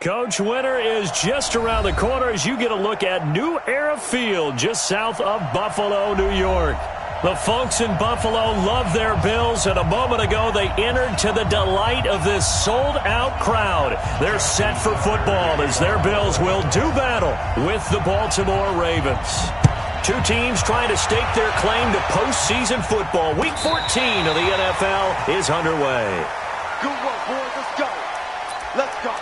Coach, winter is just around the corner as you get a look at New Era Field just south of Buffalo, New York. The folks in Buffalo love their Bills, and a moment ago they entered to the delight of this sold-out crowd. They're set for football as their Bills will do battle with the Baltimore Ravens. Two teams trying to stake their claim to postseason football. Week 14 of the NFL is underway. Good work, boys. Let's go. Let's go.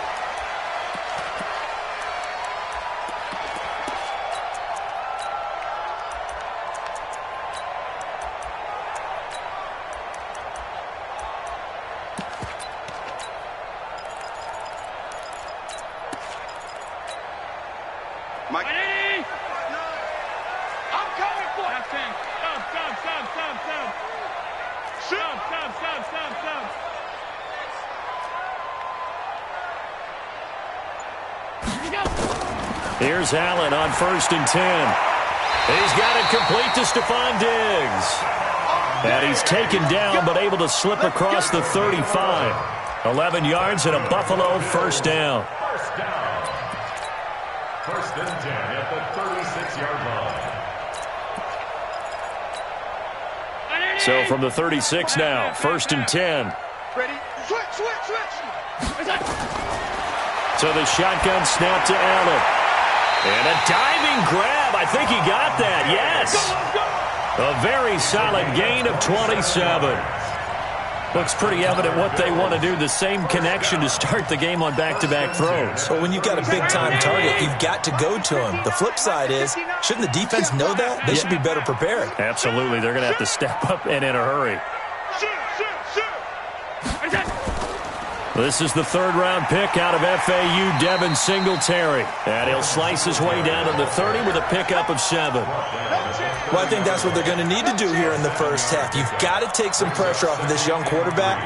Mike. I'm coming for it. Stop. Here's Allen on 1st and 10. He's got it complete to Stephon Diggs. And he's taken down but able to slip across the 35. 11 yards and a Buffalo first down. First and 10 at the 36-yard line. So from the 36 now, 1st and 10. Ready? Switch. So the shotgun snap to Allen. And a diving grab. I think he got that. Yes. A very solid gain of 27. Looks pretty evident what they want to do. The same connection to start the game on back-to-back throws. Well, when you've got a big-time target, you've got to go to him. The flip side is, shouldn't the defense know that? They should be better prepared. Absolutely. They're going to have to step up and in a hurry. This is the 3rd-round pick out of FAU, Devin Singletary. And he'll slice his way down to the 30 with a pickup of 7. Well, I think that's what they're going to need to do here in the first half. You've got to take some pressure off of this young quarterback,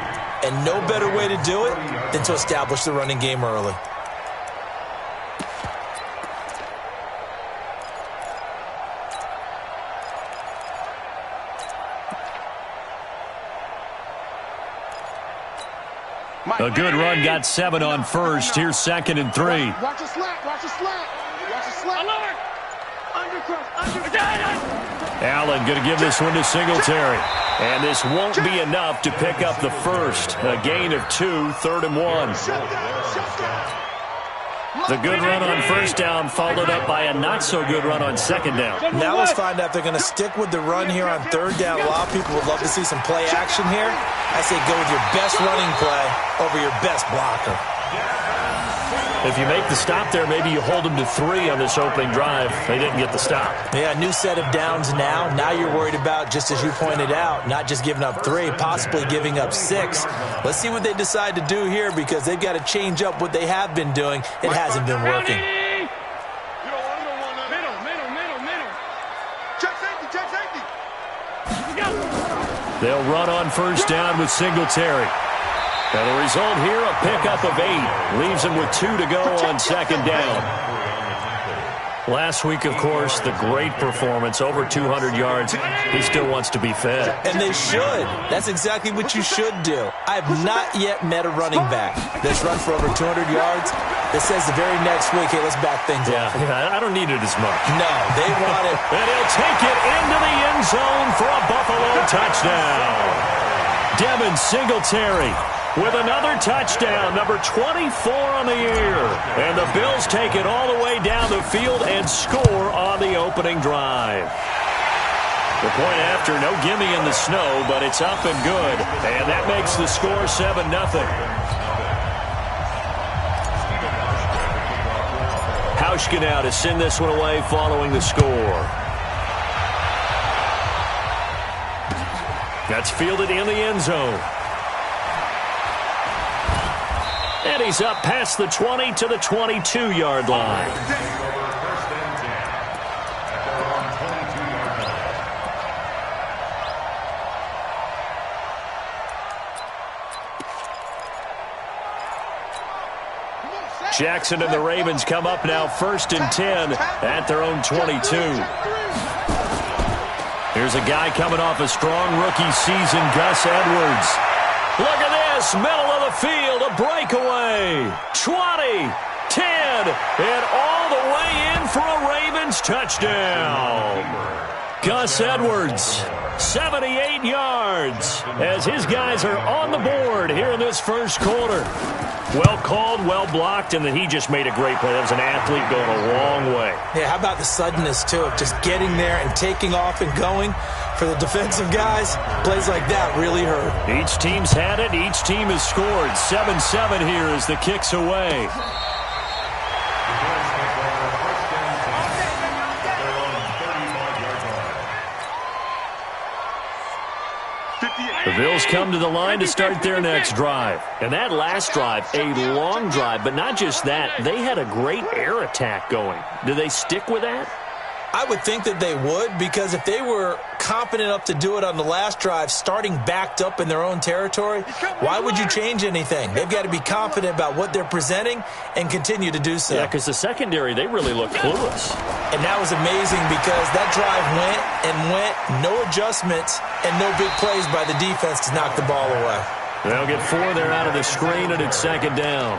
and no better way to do it than to establish the running game early. A good run, got 7 on 1st. Here's 2nd and 3. Watch your slack. Allen going to give this one to Singletary. And this won't be enough to pick up the first. A gain of 2, 3rd and 1. The good run on 1st down followed up by a not-so-good run on 2nd down. Now let's find out if they're going to stick with the run here on 3rd down. A lot of people would love to see some play action here. I say go with your best running play over your best blocker. If you make the stop there, maybe you hold them to 3 on this opening drive. They didn't get the stop. Yeah, new set of downs now. Now you're worried about, just as you pointed out, not just giving up 3, possibly giving up 6. Let's see what they decide to do here because they've got to change up what they have been doing. It hasn't been working. Check safety. They'll run on 1st down with Singletary. And the result here, a pickup of 8. Leaves them with 2 to go on 2nd down. Last week, of course, the great performance, over 200 yards. He still wants to be fed. And they should. That's exactly what you should do. I have not yet met a running back that's run for over 200 yards that says the very next week, hey, let's back things up. Yeah, I don't need it as much. No, they want it. And he'll take it into the end zone for a Buffalo touchdown. Devin Singletary with another touchdown, number 24 on the year. And the Bills take it all the way down the field and score on the opening drive. The point after, no gimme in the snow, but it's up and good. And that makes the score 7-0. Hauschka now to send this one away following the score. That's fielded in the end zone. And he's up past the 20 to the 22-yard line. Jackson and the Ravens come up now 1st and 10 at their own 22. Here's a guy coming off a strong rookie season, Gus Edwards. Look at this, middle of the field, a breakaway. 20, again. And all the way in for a Ravens touchdown. Gus Edwards, 78 yards, as his guys are on the board here in this first quarter. Well called, well blocked, and then he just made a great play. That was an athlete going a long way. Yeah, how about the suddenness, too, of just getting there and taking off and going? For the defensive guys, plays like that really hurt. Each team's had it. Each team has scored. 7-7 here as the kick's away. The Bills come to the line to start their next drive. And that last drive, a long drive, but not just that. They had a great air attack going. Do they stick with that? I would think that they would, because if they were confident enough to do it on the last drive, starting backed up in their own territory, why would you change anything? They've got to be confident about what they're presenting and continue to do so. Yeah, because the secondary, they really look clueless. And that was amazing because that drive went, no adjustments, and no big plays by the defense to knock the ball away. They'll get 4 there out of the screen, and it's second down.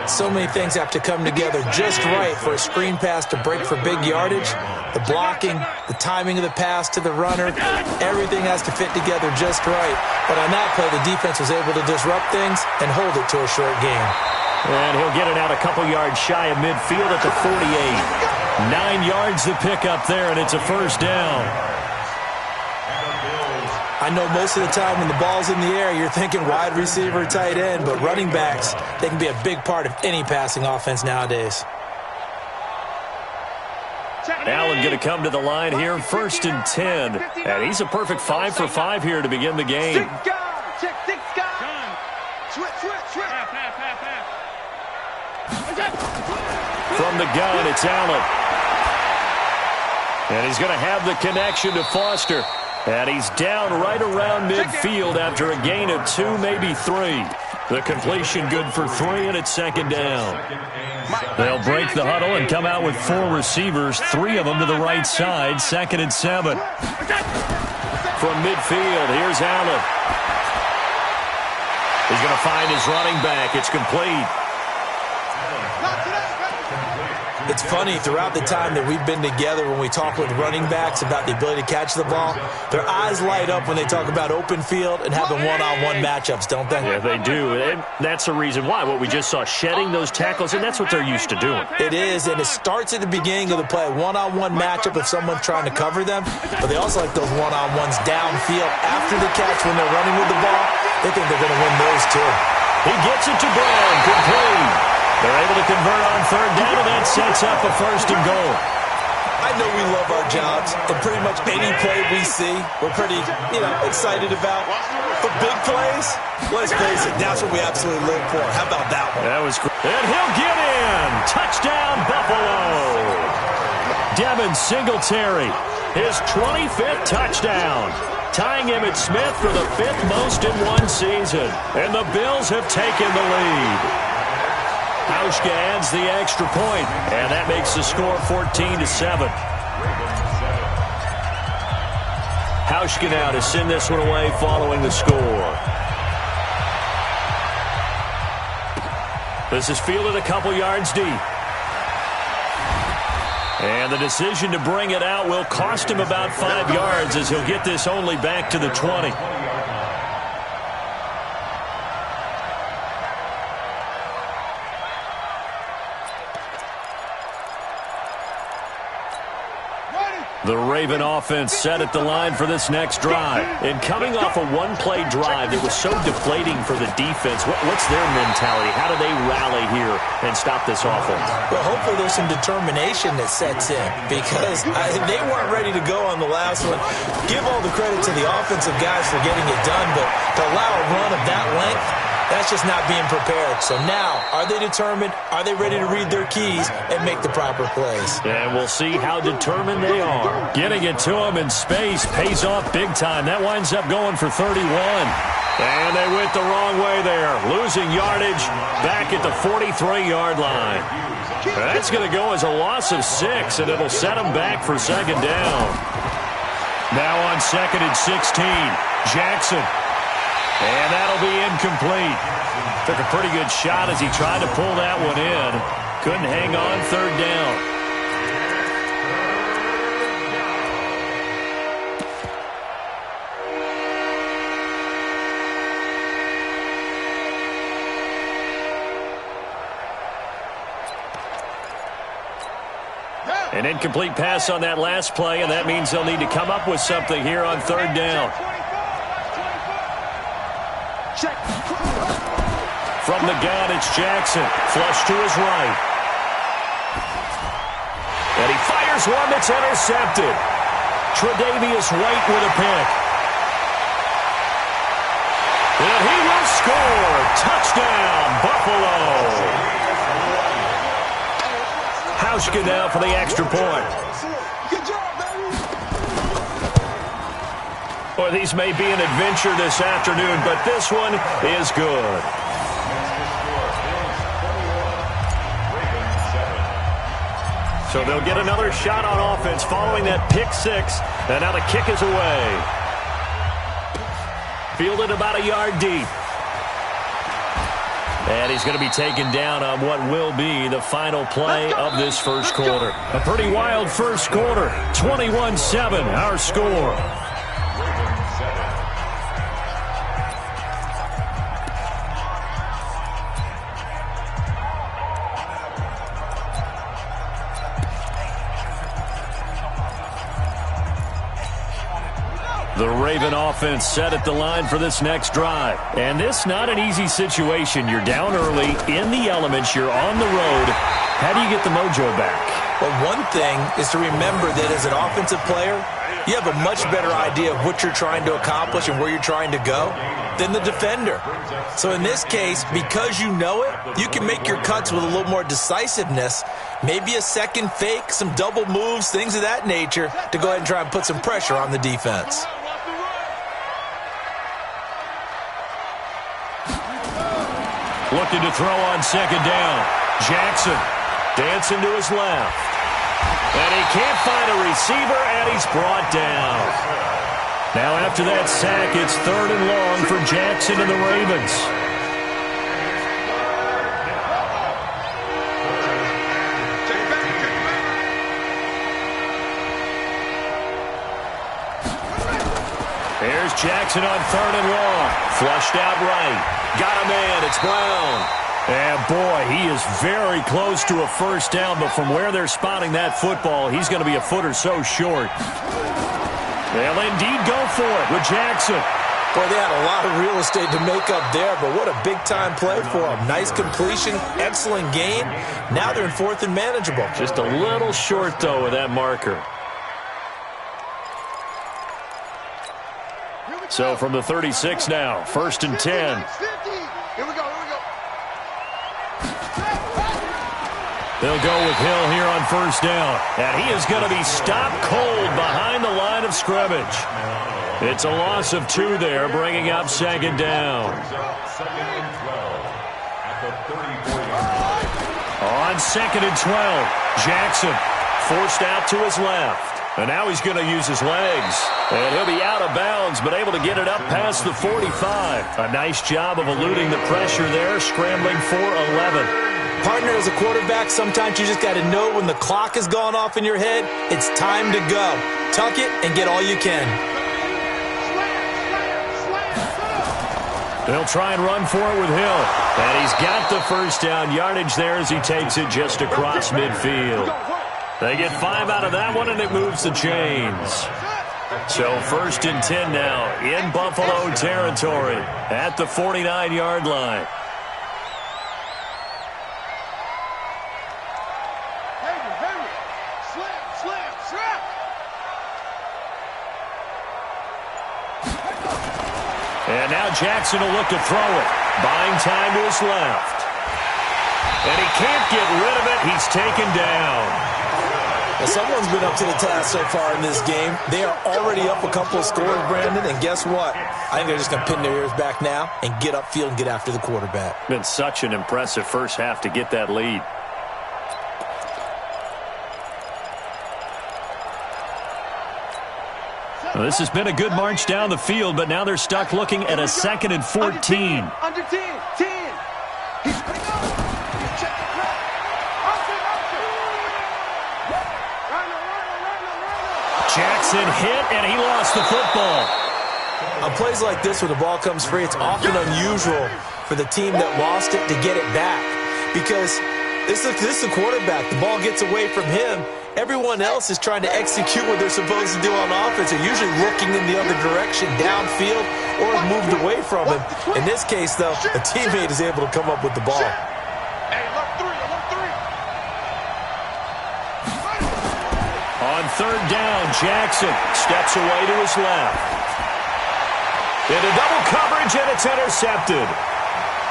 So many things have to come together just right for a screen pass to break for big yardage. The blocking, the timing of the pass to the runner, everything has to fit together just right. But on that play, the defense was able to disrupt things and hold it to a short game. And he'll get it out a couple yards shy of midfield at the 48. 9 yards to pick up there, and it's a first down. I know most of the time when the ball's in the air, you're thinking wide receiver, tight end, but running backs, they can be a big part of any passing offense nowadays. Allen going to come to the line here, 1st and 10. And he's a perfect 5 for 5 here to begin the game. From the gun, it's Allen. And he's going to have the connection to Foster. And he's down right around midfield after a gain of 2, maybe 3. The completion good for 3, and it's second down. They'll break the huddle and come out with 4 receivers, 3 of them to the right side, 2nd and 7. From midfield, here's Allen. He's going to find his running back. It's complete. It's funny, throughout the time that we've been together when we talk with running backs about the ability to catch the ball, their eyes light up when they talk about open field and having one-on-one matchups, don't they? Yeah, they do. And that's the reason why. What we just saw, shedding those tackles, and that's what they're used to doing. It is, and it starts at the beginning of the play, one-on-one matchup if someone's trying to cover them, but they also like those one-on-ones downfield after the catch when they're running with the ball. They think they're going to win those too. He gets it to Brown, complete. They're able to convert on 3rd down, and that sets up a 1st and goal. I know we love our jobs, and pretty much any play we see, we're pretty, excited about. But big plays, let's face it, that's what we absolutely live for. How about that one? That was great. And he'll get in. Touchdown, Buffalo. Devin Singletary, his 25th touchdown. Tying Emmitt Smith for the 5th most in one season. And the Bills have taken the lead. Hauschka adds the extra point, and that makes the score 14-7. Hauschka now to send this one away following the score. This is fielded a couple yards deep. And the decision to bring it out will cost him about 5 yards as he'll get this only back to the 20. The Raven offense set at the line for this next drive. And coming off a one-play drive that was so deflating for the defense, what's their mentality? How do they rally here and stop this offense? Well, hopefully there's some determination that sets in because they weren't ready to go on the last one. Give all the credit to the offensive guys for getting it done, but to allow a run of that length, that's just not being prepared. So now, are they determined? Are they ready to read their keys and make the proper plays? And we'll see how determined they are. Getting it to them in space pays off big time. That winds up going for 31. And they went the wrong way there. Losing yardage back at the 43-yard line. That's going to go as a loss of 6, and it'll set them back for second down. Now on 2nd and 16, Jackson. And that'll be incomplete. Took a pretty good shot as he tried to pull that one in. Couldn't hang on third down. An incomplete pass on that last play, and that means they'll need to come up with something here on third down. From the gun, it's Jackson. Flush to his right. And he fires one that's intercepted. Tre'Davious White with a pick. And he will score. Touchdown, Buffalo. Hauschka now for the extra point. Good job, baby. Well, these may be an adventure this afternoon, but this one is good. So they'll get another shot on offense following that pick six, and now the kick is away. Fielded about a yard deep. And he's going to be taken down on what will be the final play of this first quarter. A pretty wild first quarter. 21-7, our score. The Raven offense set at the line for this next drive. And this not an easy situation. You're down early, in the elements, you're on the road. How do you get the mojo back? Well, one thing is to remember that as an offensive player, you have a much better idea of what you're trying to accomplish and where you're trying to go than the defender. So in this case, because you know it, you can make your cuts with a little more decisiveness, maybe a second fake, some double moves, things of that nature, to go ahead and try and put some pressure on the defense. Looking to throw on second down. Jackson dancing to his left. And he can't find a receiver, and he's brought down. Now after that sack, it's third and long for Jackson and the Ravens. There's Jackson on third and long. Flushed out right. Got a man. It's Brown. And, boy, he is very close to a first down, but from where they're spotting that football, he's going to be a foot or so short. They'll indeed go for it with Jackson. Boy, they had a lot of real estate to make up there, but what a big-time play for him. Nice completion, excellent gain. Now they're in fourth and manageable. Just a little short, though, with that marker. So from the 36 now, first and 10. Here we go. They'll go with Hill here on first down. And he is going to be stopped cold behind the line of scrimmage. It's a loss of 2 there, bringing up second down. On second and 12, Jackson forced out to his left. And now he's going to use his legs. And he'll be out of bounds, but able to get it up past the 45. A nice job of eluding the pressure there, scrambling for 11. Partner, as a quarterback, sometimes you just got to know when the clock has gone off in your head, it's time to go. Tuck it and get all you can. They'll try and run for it with Hill. And he's got the first down yardage there as he takes it just across midfield. They get 5 out of that one, and it moves the chains. So first and 10 now in Buffalo territory at the 49-yard line. And now Jackson will look to throw it. Buying time to his left. And he can't get rid of it. He's taken down. Well, someone's been up to the task so far in this game. They are already up a couple of scores, Brandon, and guess what? I think they're just going to pin their ears back now and get upfield and get after the quarterback. Been such an impressive first half to get that lead. Well, this has been a good march down the field, but now they're stuck looking at a second and 14. Under 10. Jackson hit, and he lost the football. On plays like this where the ball comes free, it's often unusual for the team that lost it to get it back. Because this is a quarterback. The ball gets away from him. Everyone else is trying to execute what they're supposed to do on offense. They're usually looking in the other direction, downfield, or moved away from him. In this case, though, a teammate is able to come up with the ball. On third down, Jackson steps away to his left. Into double coverage, and it's intercepted.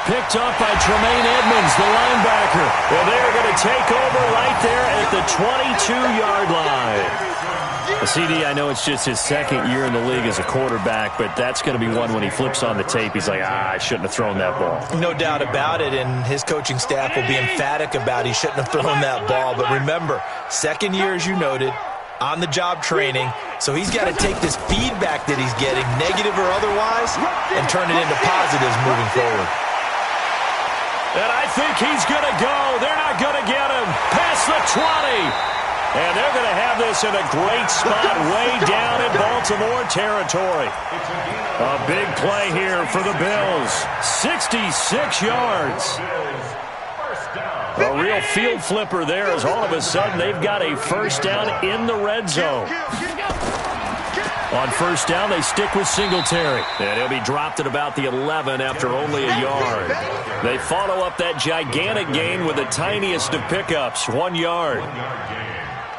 Picked up by Tremaine Edmonds, the linebacker. Well, they're going to take over right there at the 22-yard line. CD, I know it's just his second year in the league as a quarterback, but that's going to be one when he flips on the tape, he's like, I shouldn't have thrown that ball. No doubt about it, and his coaching staff will be emphatic about he shouldn't have thrown that ball. But remember, second year, as you noted, on-the-job training, so he's got to take this feedback that he's getting, negative or otherwise, and turn it into positives moving forward. And I think he's going to go. They're not going to get him. Past the 20. And they're going to have this in a great spot way down in Baltimore territory. A big play here for the Bills. 66 yards. A real field flipper there as all of a sudden they've got a first down in the red zone. On first down, they stick with Singletary. And he'll be dropped at about the 11 after only a yard. They follow up that gigantic gain with the tiniest of pickups, 1 yard.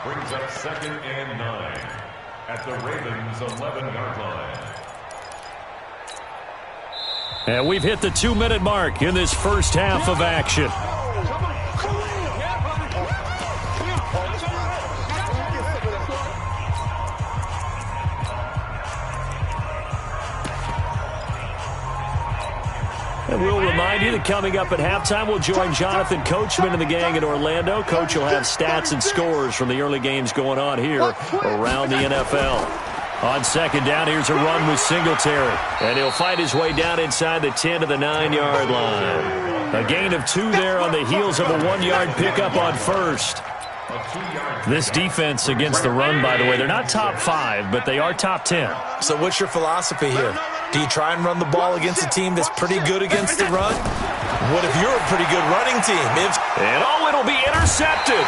Brings up 2nd and 9 at the Ravens' 11-yard line. And we've hit the 2-minute mark in this first half of action. And we'll remind you that coming up at halftime, we'll join Jonathan Coachman and the gang in Orlando. Coach will have stats and scores from the early games going on here around the NFL. On second down, here's a run with Singletary. And he'll fight his way down inside the 10 to the 9-yard line. A gain of 2 there on the heels of a 1-yard pickup on first. This defense against the run, by the way, they're not top 5, but they are top 10. So what's your philosophy here? Do you try and run the ball against a team that's pretty good against the run? What if you're a pretty good running team? And it'll be intercepted.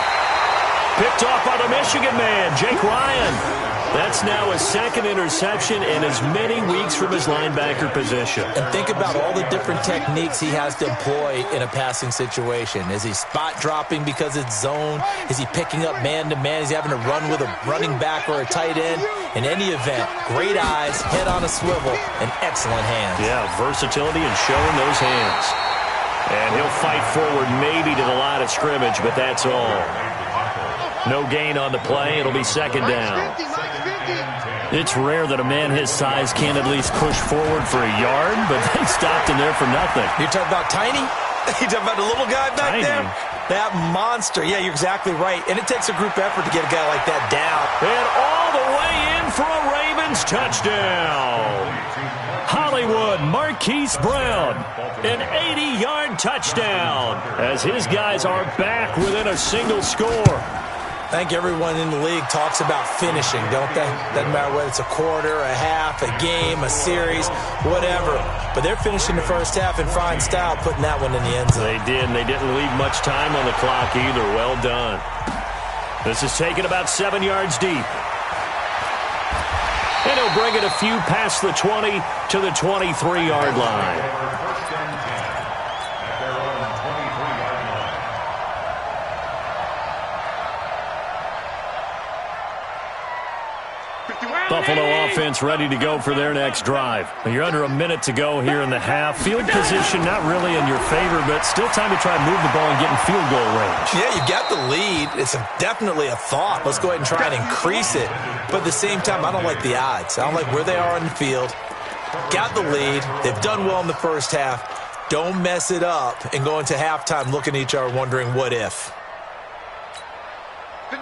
Picked off by the Michigan man, Jake Ryan. That's now his second interception in as many weeks from his linebacker position. And think about all the different techniques he has to employ in a passing situation. Is he spot dropping because it's zone? Is he picking up man-to-man? Is he having to run with a running back or a tight end? In any event, great eyes, head on a swivel, and excellent hands. Yeah, versatility and showing those hands. And he'll fight forward maybe to the line of scrimmage, but that's all. No gain on the play. It'll be second down. It's rare that a man his size can't at least push forward for a yard, but they stopped him there for nothing. You're talking about tiny? You're talking about the little guy back there? That monster. Yeah, you're exactly right. And it takes a group effort to get a guy like that down. And all the way in for a Ravens touchdown. Hollywood Marquise Brown, an 80-yard touchdown as his guys are back within a single score. I think everyone in the league talks about finishing, don't they? Doesn't matter whether it's a quarter, a half, a game, a series, whatever. But they're finishing the first half in fine style, putting that one in the end zone. They did, and they didn't leave much time on the clock either. Well done. This is taken about 7 yards deep. And he'll bring it a few past the 20 to the 23-yard line. Buffalo offense ready to go for their next drive. You're under a minute to go here in the half. Field position not really in your favor, but still time to try and move the ball and get in field goal range. Yeah, you've got the lead. It's definitely a thought. Let's go ahead and try and increase it. But at the same time, I don't like the odds. I don't like where they are on the field. Got the lead. They've done well in the first half. Don't mess it up and go into halftime looking at each other wondering what if.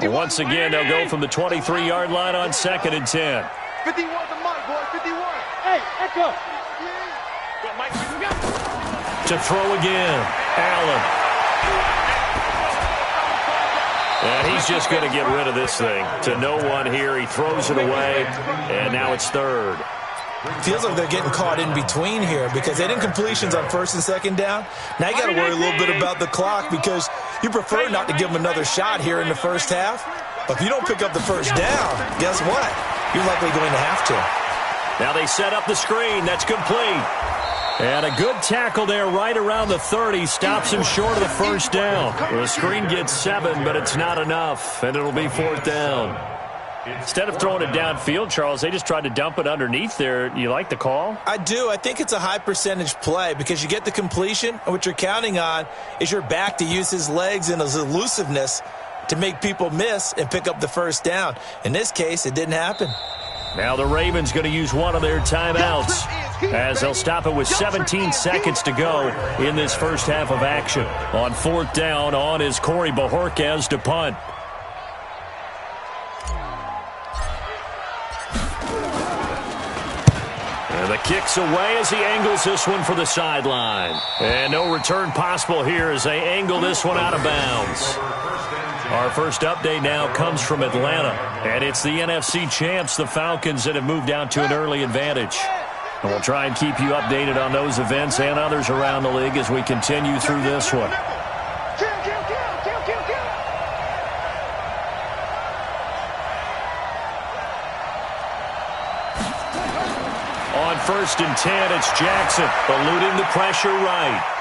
Once again, they'll go from the 23-yard line on 2nd and 10. 51 to Mike, boy, 51. Hey, Echo. To throw again, Allen. And he's just going to get rid of this thing. To no one here. He throws it away, and now it's third. Feels like they're getting caught in between here because they didn't completions on first and second down. Now you got to worry a little bit about the clock because you prefer not to give them another shot here in the first half. But if you don't pick up the first down, guess what? You're likely going to have to. Now they set up the screen. That's complete. And a good tackle there right around the 30. Stops him short of the first down. The screen gets 7, but it's not enough. And it'll be fourth down. Instead of throwing it downfield, Charles, they just tried to dump it underneath there. You like the call? I do. I think it's a high percentage play because you get the completion, and what you're counting on is your back to use his legs and his elusiveness to make people miss and pick up the first down. In this case, it didn't happen. Now the Ravens going to use one of their timeouts as they'll stop it with 17 seconds to go in this first half of action. On fourth down, on is Corey Bojorquez to punt. And the kick's away as he angles this one for the sideline. And no return possible here as they angle this one out of bounds. Our first update now comes from Atlanta. And it's the NFC champs, the Falcons, that have moved out to an early advantage. And we'll try and keep you updated on those events and others around the league as we continue through this one. On first and 10, it's Jackson, eluding the pressure right.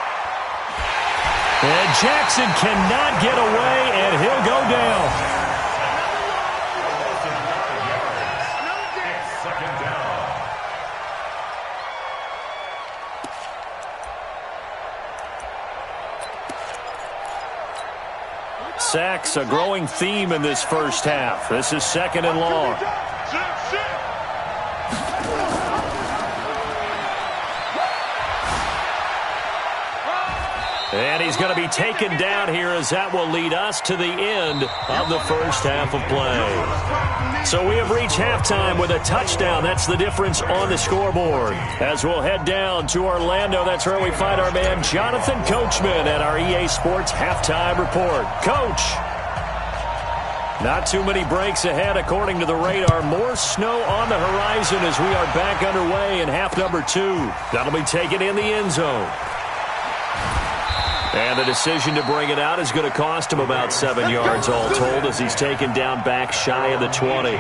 And Jackson cannot get away, and he'll go down. Second down. Sacks, a growing theme in this first half. This is second and long. And he's going to be taken down here as that will lead us to the end of the first half of play. So we have reached halftime with a touchdown. That's the difference on the scoreboard. As we'll head down to Orlando, that's where we find our man Jonathan Coachman at our EA Sports Halftime Report. Coach, not too many breaks ahead according to the radar. More snow on the horizon as we are back underway in half number 2. That'll be taken in the end zone. And the decision to bring it out is going to cost him about 7 yards all told as he's taken down back shy of the 20.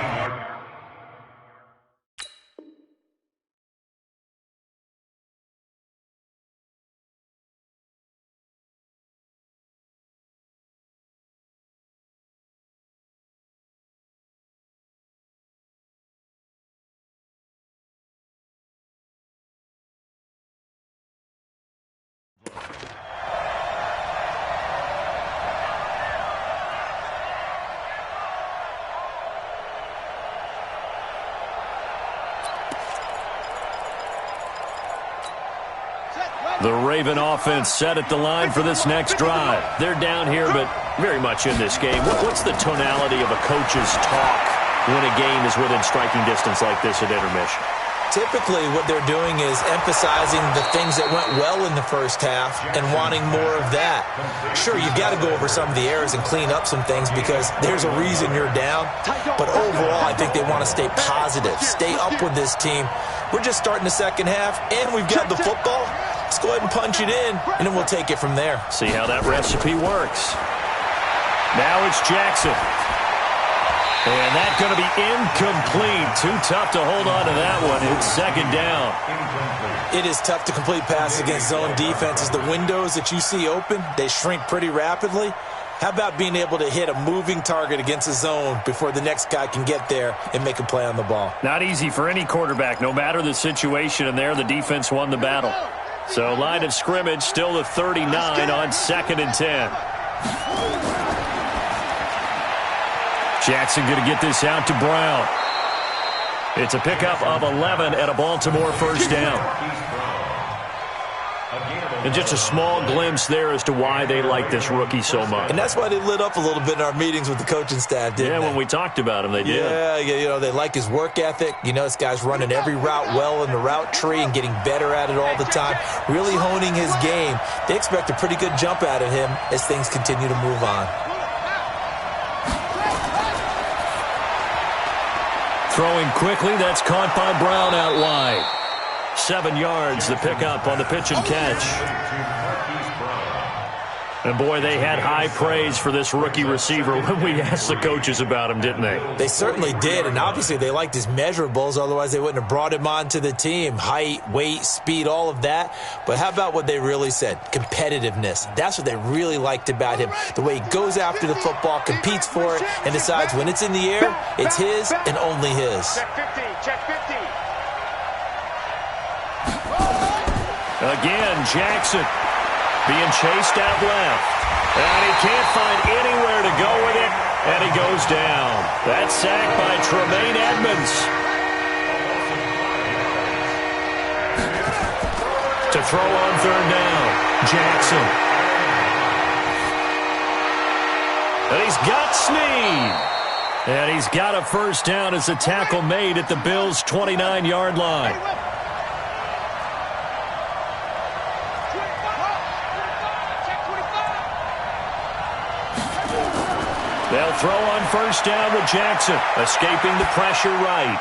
The Raven offense set at the line for this next drive. They're down here, but very much in this game. What's the tonality of a coach's talk when a game is within striking distance like this at intermission? Typically, what they're doing is emphasizing the things that went well in the first half and wanting more of that. Sure, you've got to go over some of the errors and clean up some things because there's a reason you're down. But overall, I think they want to stay positive, stay up with this team. We're just starting the second half, and we've got the football. Let's go ahead and punch it in, and then we'll take it from there. See how that recipe works. Now it's Jackson. And that's going to be incomplete. Too tough to hold on to that one. It's second down. It is tough to complete passes against zone defenses. The windows that you see open, they shrink pretty rapidly. How about being able to hit a moving target against a zone before the next guy can get there and make a play on the ball? Not easy for any quarterback, no matter the situation. And there, the defense won the battle. So line of scrimmage, still the 39 on second and 10. Jackson going to get this out to Brown. It's a pickup of 11 and a Baltimore first down. And just a small glimpse there as to why they like this rookie so much. And that's why they lit up a little bit in our meetings with the coaching staff, didn't they? When we talked about him, they did. Yeah, you know, they like his work ethic. You know, this guy's running every route well in the route tree and getting better at it all the time, really honing his game. They expect a pretty good jump out of him as things continue to move on. Throwing quickly, that's caught by Brown out wide. 7 yards, the pickup on the pitch and catch. And, boy, they had high praise for this rookie receiver when we asked the coaches about him, didn't they? They certainly did, and obviously they liked his measurables. Otherwise, they wouldn't have brought him onto the team. Height, weight, speed, all of that. But how about what they really said? Competitiveness. That's what they really liked about him. The way he goes after the football, competes for it, and decides when it's in the air, it's his and only his. Check 50, check 50. Again, Jackson being chased out left. And he can't find anywhere to go with it, and he goes down. That's sacked by Tremaine Edmonds. To throw on third down, Jackson. And he's got Snead. And he's got a first down as the tackle made at the Bills' 29-yard line. They'll throw on first down with Jackson, escaping the pressure right.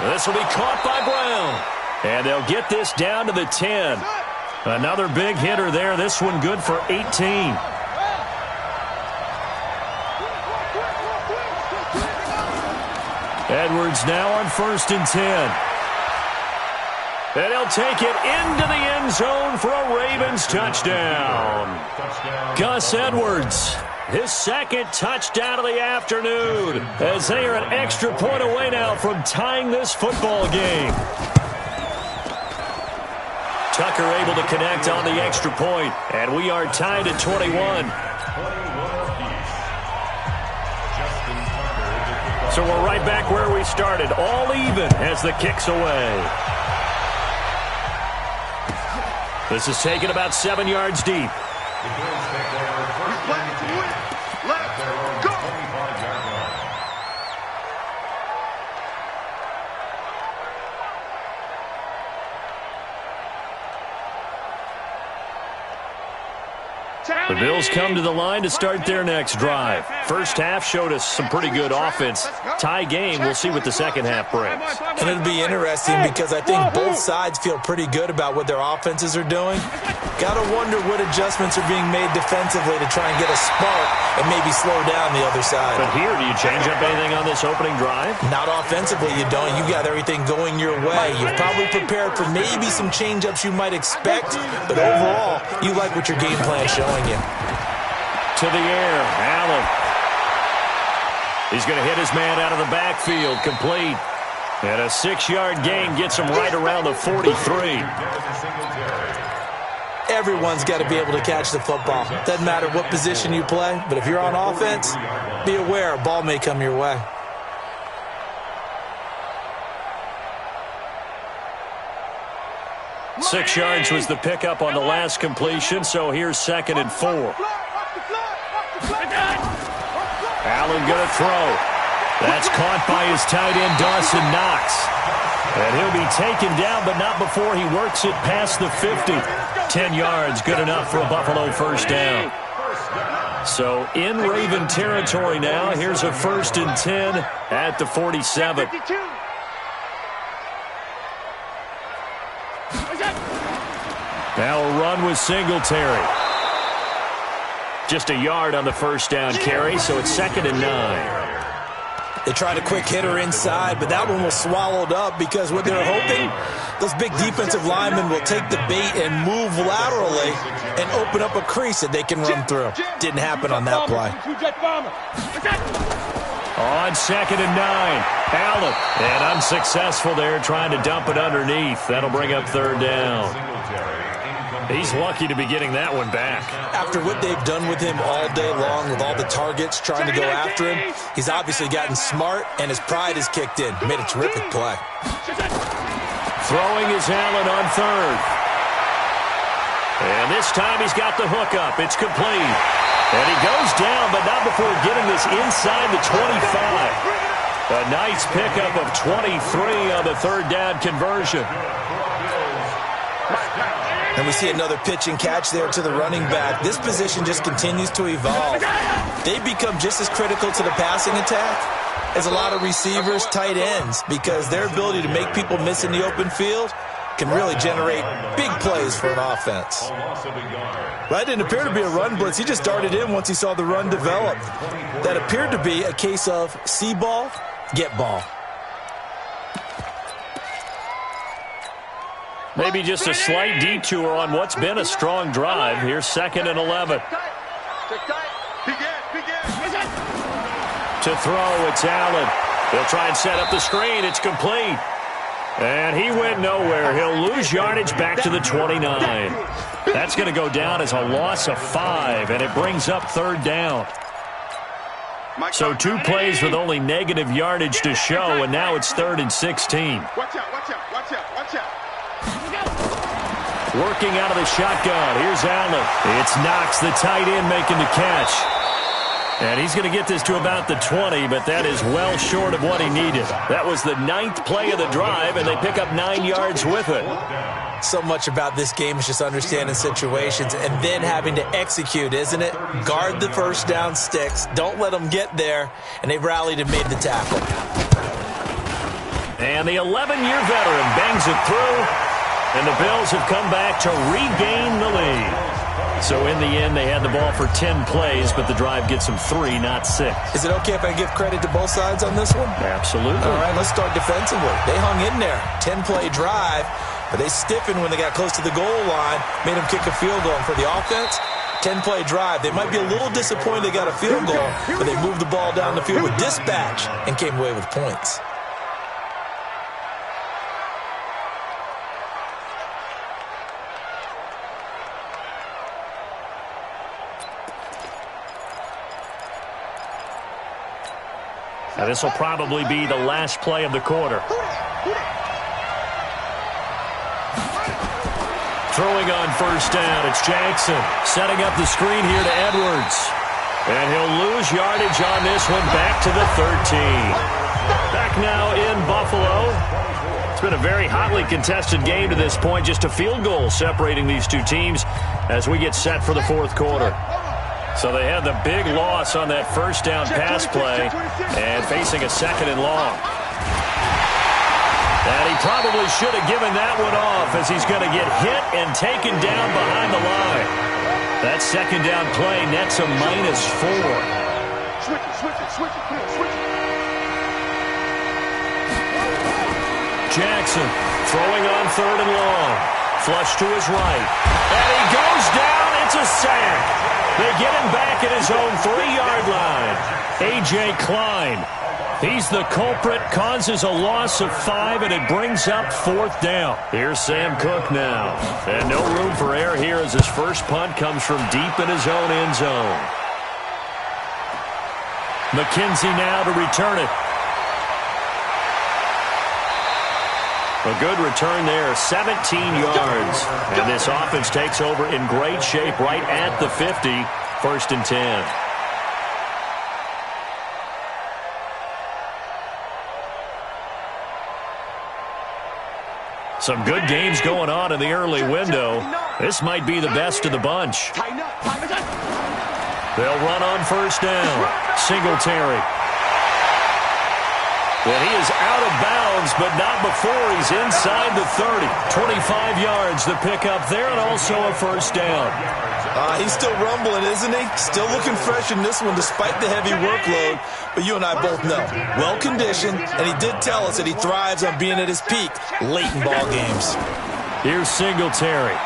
This will be caught by Brown. And they'll get this down to the 10. Another big hitter there. This one good for 18. Edwards now on first and 10. And he'll take it into the end zone for a Ravens touchdown. Gus Edwards, his second touchdown of the afternoon, as they are an extra point away now from tying this football game. Tucker able to connect on the extra point, and we are tied at 21. So we're right back where we started, all even as the kick's away. This is taken about 7 yards deep. The Bills come to the line to start their next drive. First half showed us some pretty good offense. Tie game, we'll see what the second half brings. And it'll be interesting because I think both sides feel pretty good about what their offenses are doing. Got to wonder what adjustments are being made defensively to try and get a spark and maybe slow down the other side. But here, do you change up anything on this opening drive? Not offensively, you don't. You got everything going your way. You've probably prepared for maybe some change-ups you might expect, but overall, you like what your game plan is showing you. To the air, Allen. He's going to hit his man out of the backfield, complete. And a 6-yard gain gets him right around the 43. Everyone's got to be able to catch the football. Doesn't matter what position you play, but if you're on offense, be aware a ball may come your way. Six yards was the pickup on the last completion, so here's 2nd and 4. Allen going to throw. That's caught by his tight end, Dawson Knox. And he'll be taken down, but not before he works it past the 50. 10 yards, good enough for a Buffalo first down. So in Raven territory now, here's a 1st and 10 at the 47. Now a run with Singletary. Just a yard on the first down carry, so it's 2nd and 9. They tried a quick hitter inside, but that one was swallowed up because what they're hoping, those big defensive linemen will take the bait and move laterally and open up a crease that they can run through. Didn't happen on that play. On 2nd and 9, Allen. And unsuccessful there trying to dump it underneath. That'll bring up 3rd down. He's lucky to be getting that one back. After what they've done with him all day long, with all the targets trying to go after him, he's obviously gotten smart, and his pride has kicked in. Made a terrific play. Throwing is Allen on 3rd. And this time he's got the hook up. It's complete. And he goes down, but not before getting this inside the 25. A nice pickup of 23 on the 3rd down conversion. And we see another pitch and catch there to the running back. This position just continues to evolve. They've become just as critical to the passing attack is a lot of receivers, tight ends, because their ability to make people miss in the open field can really generate big plays for an offense. That didn't appear to be a run blitz. He just darted in once he saw the run develop. That appeared to be a case of see ball, get ball. Maybe just a slight detour on what's been a strong drive. Here's 2nd and 11. To throw, it's Allen. He'll try and set up the screen. It's complete. And he went nowhere. He'll lose yardage back to the 29. That's going to go down as a loss of 5, and it brings up 3rd down. So 2 plays with only negative yardage to show, and now it's 3rd and 16. Watch out, watch out, watch out, watch out. Working out of the shotgun. Here's Allen. It's Knox, the tight end, making the catch. And he's going to get this to about the 20, but that is well short of what he needed. That was the 9th play of the drive, and they pick up 9 yards with it. So much about this game is just understanding situations and then having to execute, isn't it? Guard the first down sticks. Don't let them get there. And they've rallied and made the tackle. And the 11-year veteran bangs it through. And the Bills have come back to regain the lead. So in the end, they had the ball for 10 plays, but the drive gets them 3, not 6. Is it okay if I give credit to both sides on this one? Absolutely. All right, let's start defensively. They hung in there. 10-play drive, but they stiffened when they got close to the goal line, made them kick a field goal. And for the offense, 10-play drive. They might be a little disappointed they got a field goal, but they moved the ball down the field with dispatch and came away with points. Now this will probably be the last play of the quarter. Throwing on first down, it's Jackson. Setting up the screen here to Edwards. And he'll lose yardage on this one back to the 13. Back now in Buffalo. It's been a very hotly contested game to this point. Just a field goal separating these two teams as we get set for the 4th quarter. So they had the big loss on that first down pass play and facing a 2nd and long. And he probably should have given that one off as he's going to get hit and taken down behind the line. That 2nd down play nets a -4. Switch it. Jackson throwing on 3rd and long. Flush to his right. And he goes down. It's a sack. They get him back at his own 3-yard line. A.J. Klein. He's the culprit, causes a loss of 5, and it brings up 4th down. Here's Sam Cook now. And no room for error here as his first punt comes from deep in his own end zone. McKenzie now to return it. A good return there, 17 yards. And this offense takes over in great shape right at the 50, 1st and 10. Some good games going on in the early window. This might be the best of the bunch. They'll run on first down. Singletary. And he is out of bounds, but not before he's inside the 30. 25 yards the pickup there, and also a first down. He's still rumbling, isn't he? Still looking fresh in this one despite the heavy workload. But you and I both know, well-conditioned, and he did tell us that he thrives on being at his peak late in ball games. Here's Singletary.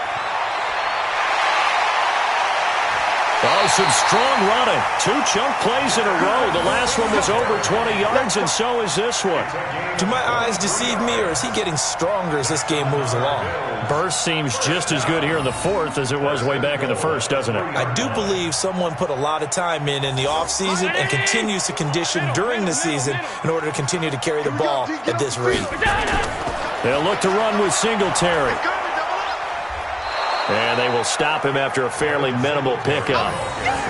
Oh, some strong running. 2 chunk plays in a row. The last one was over 20 yards, and so is this one. Do my eyes deceive me, or is he getting stronger as this game moves along? Burst seems just as good here in the 4th as it was way back in the 1st, doesn't it? I do believe someone put a lot of time in the offseason and continues to condition during the season in order to continue to carry the ball at this rate. They'll look to run with Singletary. And they will stop him after a fairly minimal pickup.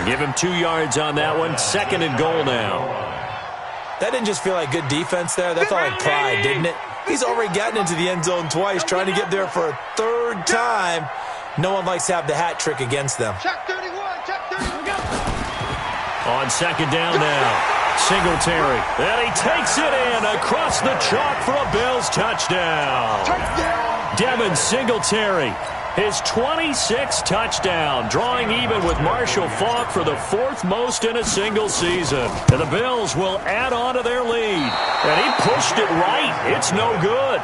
Give him 2 yards on that one. 2nd and goal now. That didn't just feel like good defense there. That felt like pride, didn't it? He's already gotten into the end zone twice, trying to get there for a 3rd time. No one likes to have the hat trick against them. Check 31, check 31. On 2nd down now. Singletary. And he takes it in across the chalk for a Bills touchdown. Devin Singletary, his 26th touchdown, drawing even with Marshall Faulk for the 4th most in a single season. And the Bills will add on to their lead. And he pushed it right. It's no good.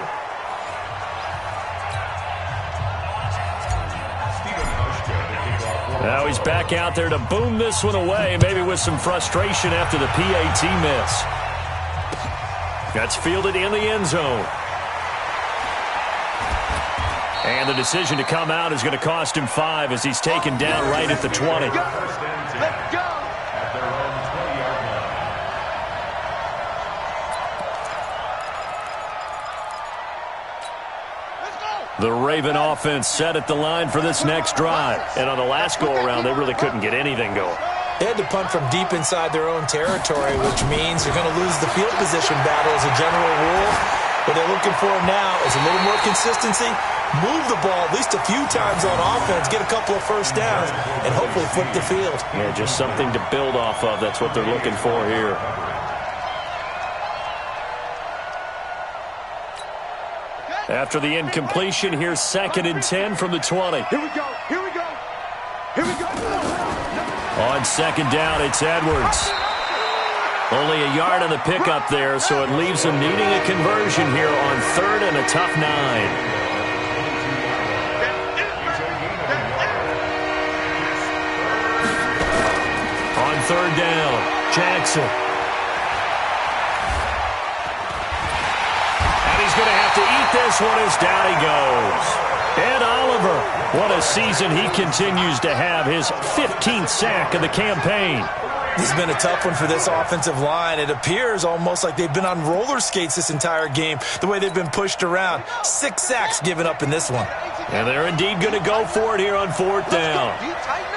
Now he's back out there to boom this one away, maybe with some frustration after the PAT miss. That's fielded in the end zone. And the decision to come out is going to cost him 5 as he's taken down right at the 20. Let's go. At their own 20-yard line. The Raven offense set at the line for this next drive. And on the last go-around, they really couldn't get anything going. They had to punt from deep inside their own territory, which means you're going to lose the field position battle as a general rule. What they're looking for now is a little more consistency, move the ball at least a few times on offense, get a couple of first downs, and hopefully flip the field. Yeah, just something to build off of. That's what they're looking for here. After the incompletion, here's 2nd and 10 from the 20. Here we go. Here we go. Here we go. On 2nd down, it's Edwards. Only a yard on the pickup there, so it leaves them needing a conversion here on 3rd and a tough 9. On 3rd down, Jackson. He's going to have to eat this one as down he goes. Ed Oliver, what a season he continues to have, his 15th sack of the campaign. This has been a tough one for this offensive line. It appears almost like they've been on roller skates this entire game, the way they've been pushed around. 6 sacks given up in this one. And they're indeed going to go for it here on 4th down.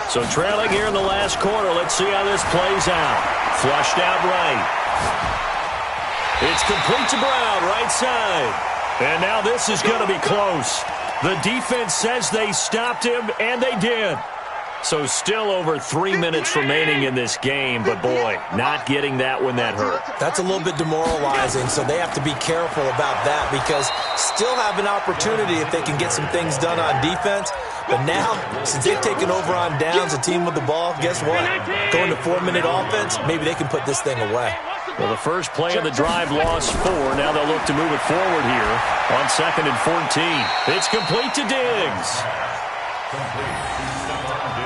So trailing here in the last quarter, let's see how this plays out. Flushed out right. It's complete to Brown, right side. And now this is going to be close. The defense says they stopped him, and they did. So still over 3 minutes remaining in this game, but boy, not getting that when that hurt. That's a little bit demoralizing, so they have to be careful about that because still have an opportunity if they can get some things done on defense. But now, since they've taken over on downs, a team with the ball, guess what? Going to 4-minute offense, maybe they can put this thing away. Well, the first play of the drive lost 4. Now they'll look to move it forward here on 2nd and 14. It's complete to Diggs.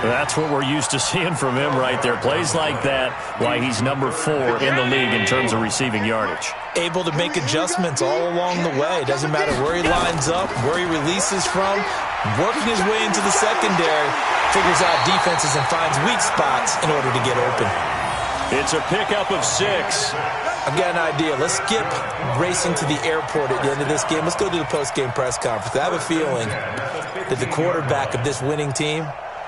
That's what we're used to seeing from him right there. Plays like that, why he's number 4 in the league in terms of receiving yardage. Able to make adjustments all along the way. Doesn't matter where he lines up, where he releases from. Working his way into the secondary, figures out defenses and finds weak spots in order to get open. It's a pickup of 6. I've got an idea. Let's skip racing to the airport at the end of this game. Let's go to the post-game press conference. I have a feeling that the quarterback of this winning team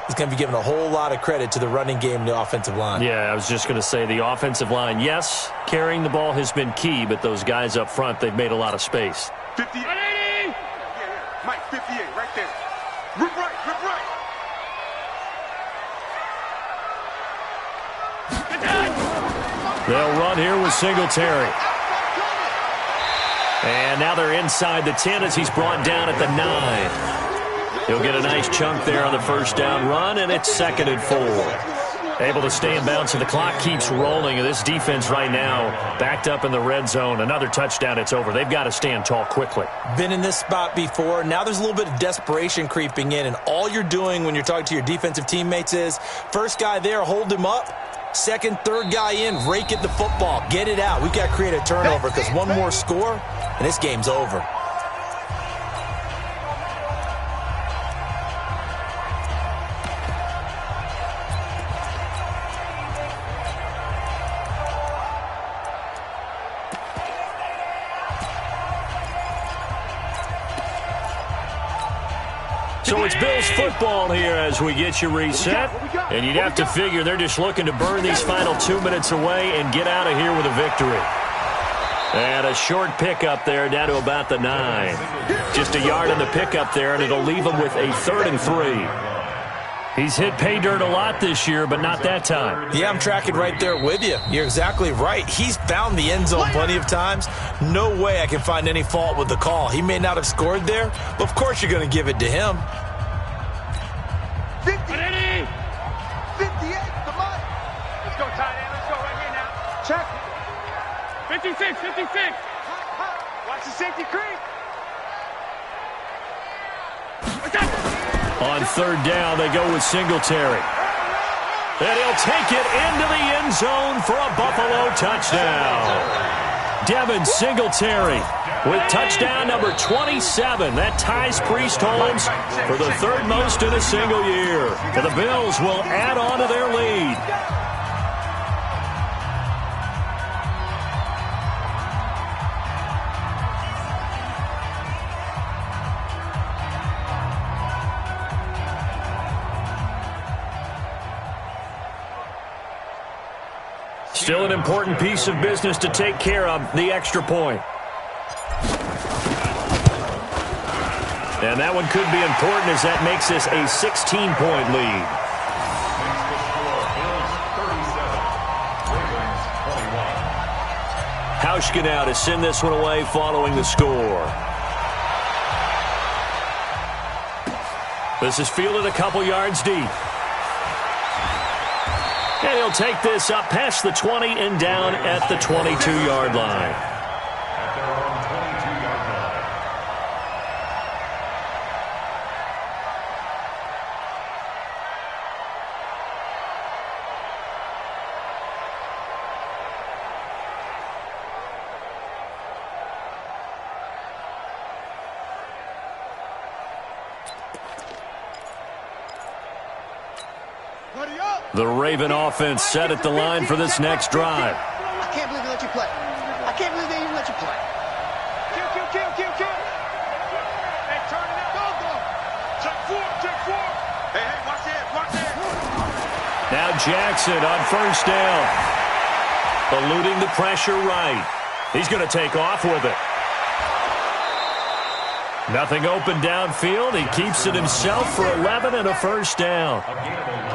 is going to be given a whole lot of credit to the running game and the offensive line. Yeah, I was just going to say the offensive line, yes, carrying the ball has been key, but those guys up front, they've made a lot of space. 58. Mike, 58, right there. Rip right, rip right. They'll run here with Singletary. And now they're inside the 10 as he's brought down at the 9. He'll get a nice chunk there on the first down run, and it's 2nd and 4. Able to stay in bounds, and the clock keeps rolling. And this defense right now backed up in the red zone. Another touchdown, it's over. They've got to stand tall quickly. Been in this spot before. Now there's a little bit of desperation creeping in, and all you're doing when you're talking to your defensive teammates is first guy there, hold him up. Second, third guy in, rake at the football. Get it out. We've got to create a turnover because one more score, and this game's over. So it's Bills football here as we get you reset. And you'd have to figure they're just looking to burn these final 2 minutes away and get out of here with a victory. And a short pickup there down to about the 9. Just a yard on the pickup there, and it'll leave them with a 3rd and 3. He's hit pay dirt a lot this year, but not that time. Yeah, I'm tracking right there with you. You're exactly right. He's found the end zone plenty of times. No way I can find any fault with the call. He may not have scored there, but of course you're going to give it to him. 50. 58. Come on. Let's go, tight end. Let's go right here now. Check. 56. 56. Watch the safety creep. On third down, they go with Singletary. And he'll take it into the end zone for a Buffalo touchdown. Devin Singletary with touchdown number 27. That ties Priest Holmes for the third most in a single year. And the Bills will add on to their lead. Still an important piece of business to take care of, the extra point. And that one could be important as that makes this a 16-point lead. Hauschka now to send this one away following the score. This is fielded a couple yards deep. And he'll take this up past the 20 and down at the 22-yard line. At their own 22-yard line. The Raven offense set at the line for this next drive. I can't believe they let you play. I can't believe they even let you play. Kill. Hey, turn it up. Go. Check four. Hey, watch it. Now Jackson on first down. Eluding the pressure right. He's going to take off with it. Nothing open downfield. He keeps it himself for 11 and a first down.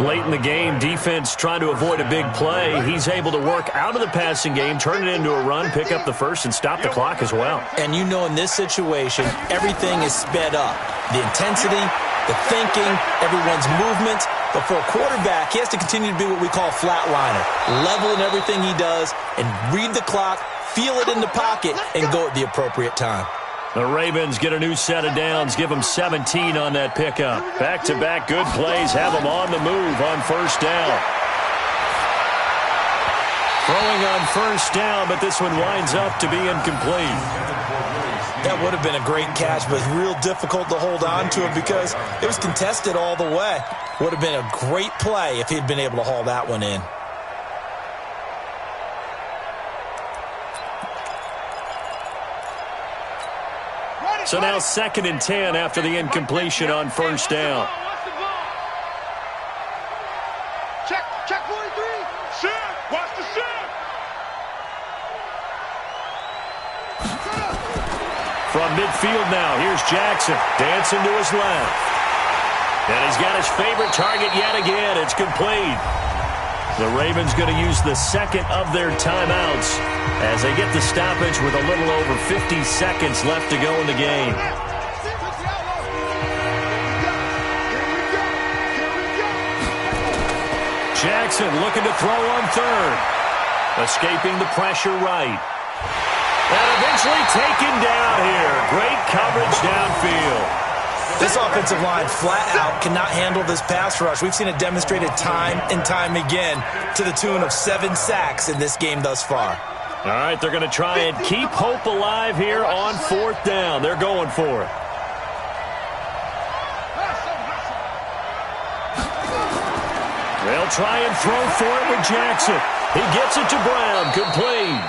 Late in the game, defense trying to avoid a big play. He's able to work out of the passing game, turn it into a run, pick up the first, and stop the clock as well. And you know in this situation, everything is sped up. The intensity, the thinking, everyone's movement. But for a quarterback, he has to continue to be what we call flatliner. Level in everything he does and read the clock, feel it in the pocket, and go at the appropriate time. The Ravens get a new set of downs, give them 17 on that pickup. Back-to-back good plays have them on the move on first down. Throwing on first down, but this one winds up to be incomplete. That would have been a great catch, but real difficult to hold on to it because it was contested all the way. Would have been a great play if he'd been able to haul that one in. So now 2nd and 10 after the incompletion on first down. Check 43. Shit. Watch the shit. From midfield now, here's Jackson dancing to his left. And he's got his favorite target yet again. It's complete. The Ravens going to use the second of their timeouts as they get the stoppage with a little over 50 seconds left to go in the game. Jackson looking to throw on third. Escaping the pressure right. And eventually taken down here. Great coverage downfield. This offensive line flat out cannot handle this pass rush. We've seen it demonstrated time and time again to the tune of 7 sacks in this game thus far. All right, they're going to try and keep hope alive here on 4th down. They're going for it. They'll try and throw for it with Jackson. He gets it to Brown, complete.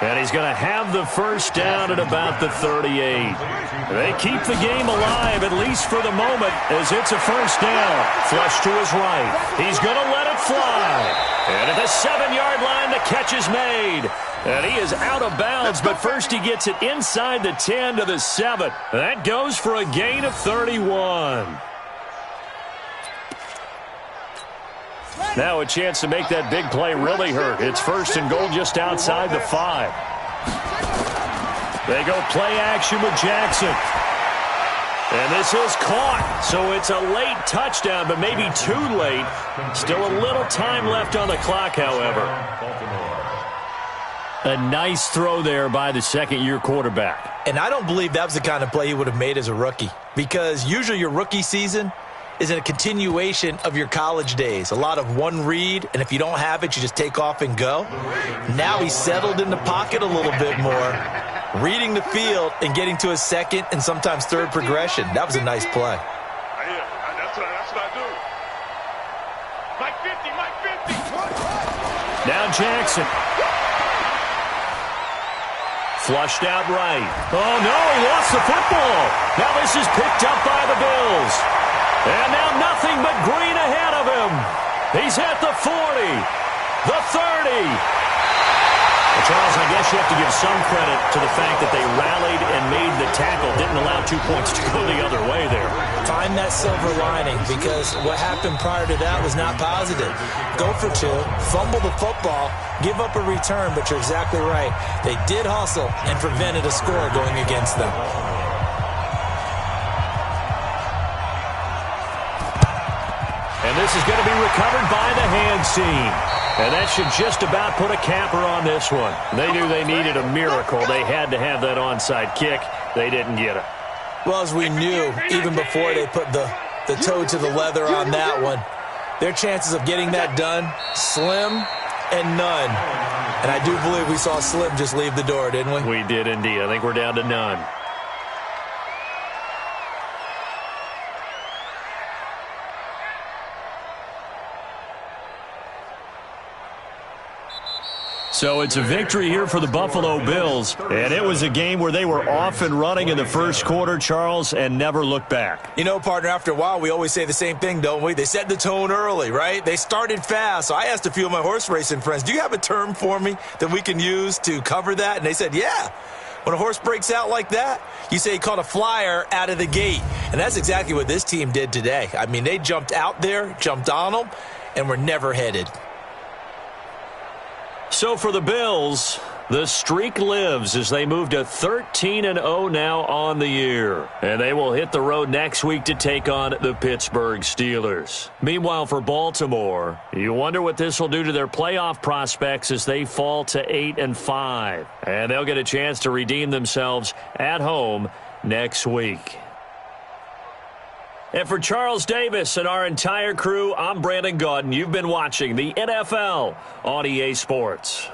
And he's going to have the first down at about the 38. They keep the game alive, at least for the moment, as it's a first down. Flush to his right. He's going to let it fly. And at the 7-yard line, the catch is made. And he is out of bounds, but first he gets it inside the 10 to the 7. That goes for a gain of 31. Now a chance to make that big play really hurt. It's 1st and goal just outside the 5. They go play action with Jackson. And this is caught, so it's a late touchdown, but maybe too late. Still a little time left on the clock, however. A nice throw there by the second-year quarterback. And I don't believe that was the kind of play he would have made as a rookie, because usually your rookie season is a continuation of your college days. A lot of one read, and if you don't have it, you just take off and go. Now he's settled in the pocket a little bit more, reading the field and getting to his second and sometimes third progression. That was a nice play. That's what I do. Mike 50. Now Jackson. Flushed out right. Oh, no, he lost the football. Now this is picked up by the Bills. And now nothing but green ahead of him. He's at the 40, the 30. Well, Charles, I guess you have to give some credit to the fact that they rallied and made the tackle. Didn't allow 2 points to go the other way there. Find that silver lining, because what happened prior to that was not positive. Go for 2, fumble the football, give up a return, but you're exactly right. They did hustle and prevented a score going against them. And this is going to be recovered by the hands team. And that should just about put a capper on this one. They knew they needed a miracle. They had to have that onside kick. They didn't get it. Well, as we knew, even before they put the toe to the leather on that one, their chances of getting that done, slim and none. And I do believe we saw Slim just leave the door, didn't we? We did indeed. I think we're down to none. So it's a victory here for the Buffalo Bills, and it was a game where they were off and running in the first quarter, Charles, and never looked back. You know, partner, after a while, we always say the same thing, don't we? They set the tone early, right? They started fast. So I asked a few of my horse racing friends, do you have a term for me that we can use to cover that? And they said, yeah. When a horse breaks out like that, you say he caught a flyer out of the gate. And that's exactly what this team did today. I mean, they jumped out there, jumped on them, and were never headed. So for the Bills, the streak lives as they move to 13-0 now on the year. And they will hit the road next week to take on the Pittsburgh Steelers. Meanwhile, for Baltimore, you wonder what this will do to their playoff prospects as they fall to 8-5. And they'll get a chance to redeem themselves at home next week. And for Charles Davis and our entire crew, I'm Brandon Gaudin. You've been watching the NFL on EA Sports.